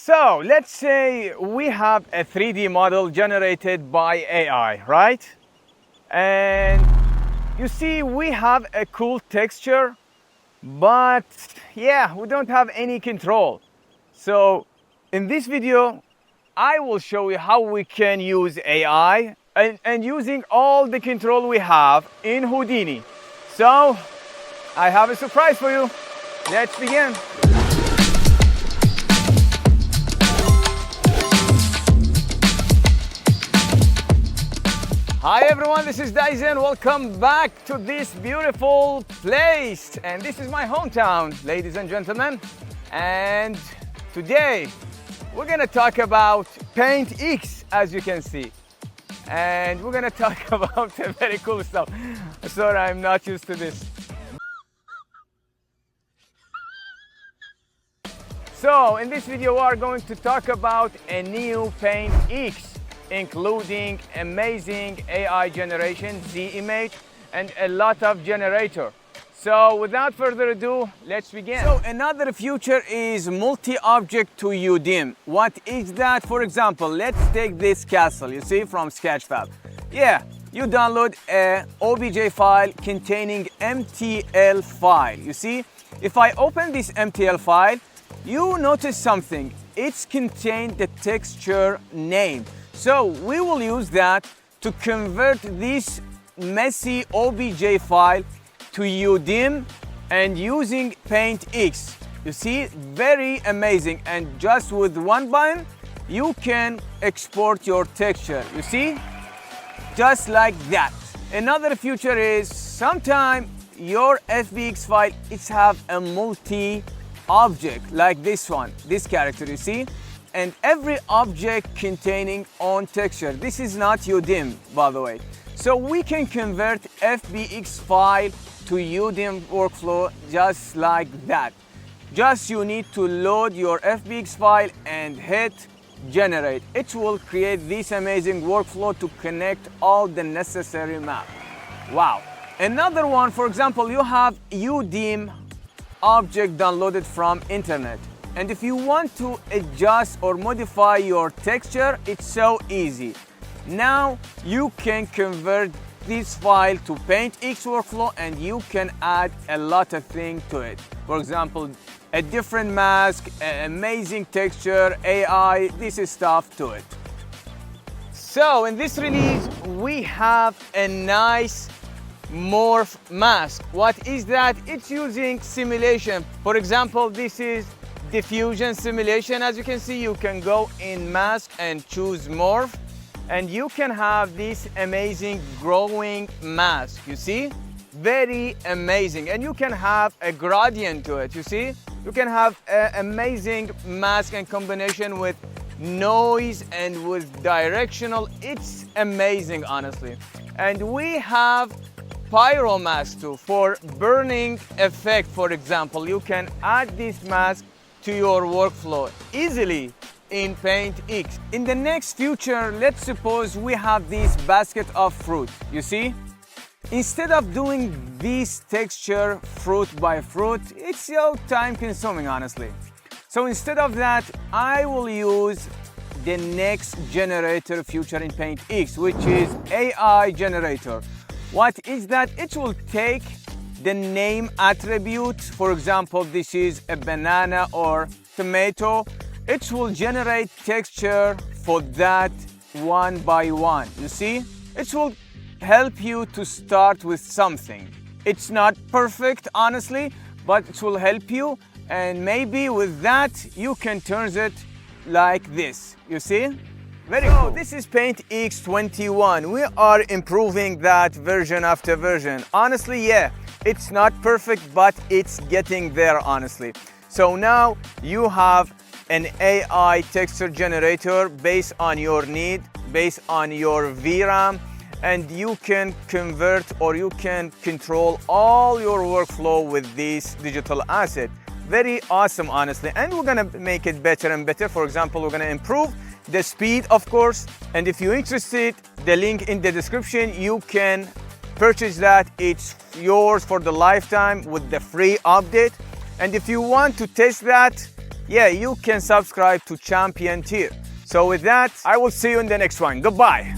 So let's say we have a 3D model generated by AI, right? And you see we have a cool texture, but yeah, we don't have any control. So in this video, I will show you how we can use AI and using all the control we have in Houdini. So I have a surprise for you. Let's begin. Hi everyone, this is Dyson. Welcome back to this beautiful place. And this is my hometown, ladies and gentlemen. And today we're gonna talk about PaintX, as you can see. And we're gonna talk about very cool stuff. Sorry, I'm not used to this. So in this video, we are going to talk about a new PaintX, including amazing AI generation, Z image, and a lot of generator. So without further ado, let's begin. So another feature is multi-object to UDIM. What is that? For example, let's take this castle, you see, from Sketchfab. Yeah, you download a OBJ file containing MTL file. You see, if I open this MTL file, you notice something. It's contained the texture name. So we will use that to convert this messy OBJ file to UDIM and using PaintX. You see, very amazing. And just with one button, you can export your texture. You see, just like that. Another feature is sometimes your FBX file, it's have a multi-object like this one, this character, you see? And every object containing own texture. This is not UDIM, by the way. So we can convert FBX file to UDIM workflow just like that. Just you need to load your FBX file and hit generate. It will create this amazing workflow to connect all the necessary map. Wow. Another one, for example, you have UDIM object downloaded from internet. And if you want to adjust or modify your texture, it's so easy. Now you can convert this file to PaintX workflow and you can add a lot of things to it. For example, a different mask, amazing texture, AI, this is stuff to it. So in this release, we have a nice morph mask. What is that? It's using simulation. For example, this is Diffusion simulation. As you can see, you can go in mask and choose morph, and you can have this amazing growing mask. You see, very amazing. And you can have a gradient to it. You see, you can have an amazing mask and combination with noise and with directional. It's amazing, honestly. And we have pyro mask too for burning effect. For example, you can add this mask to your workflow easily in PaintX. In the next feature, let's suppose we have this basket of fruit, you see? Instead of doing this texture fruit by fruit, it's so time consuming, honestly. So instead of that, I will use the next generator feature in PaintX, which is AI generator. What is that? It will take the name attribute. For example, this is a banana or tomato. It will generate texture for that one by one. You see, it will help you to start with something. It's not perfect, honestly, but it will help you. And maybe with that, you can turn it like this. You see? Very cool. This is PaintX 21. We are improving that version after version. Honestly, yeah. It's not perfect, but it's getting there, honestly. So now you have an AI texture generator based on your need, based on your VRam, and you can convert or you can control all your workflow with this digital asset. Very awesome, honestly. And we're gonna make it better and better. For example, we're gonna improve the speed, of course. And if you're interested, the link in the description, you can purchase that. It's yours for the lifetime with the free update. And if you want to test that, yeah, you can subscribe to Champion Tier. So with that, I will see you in the next one. Goodbye.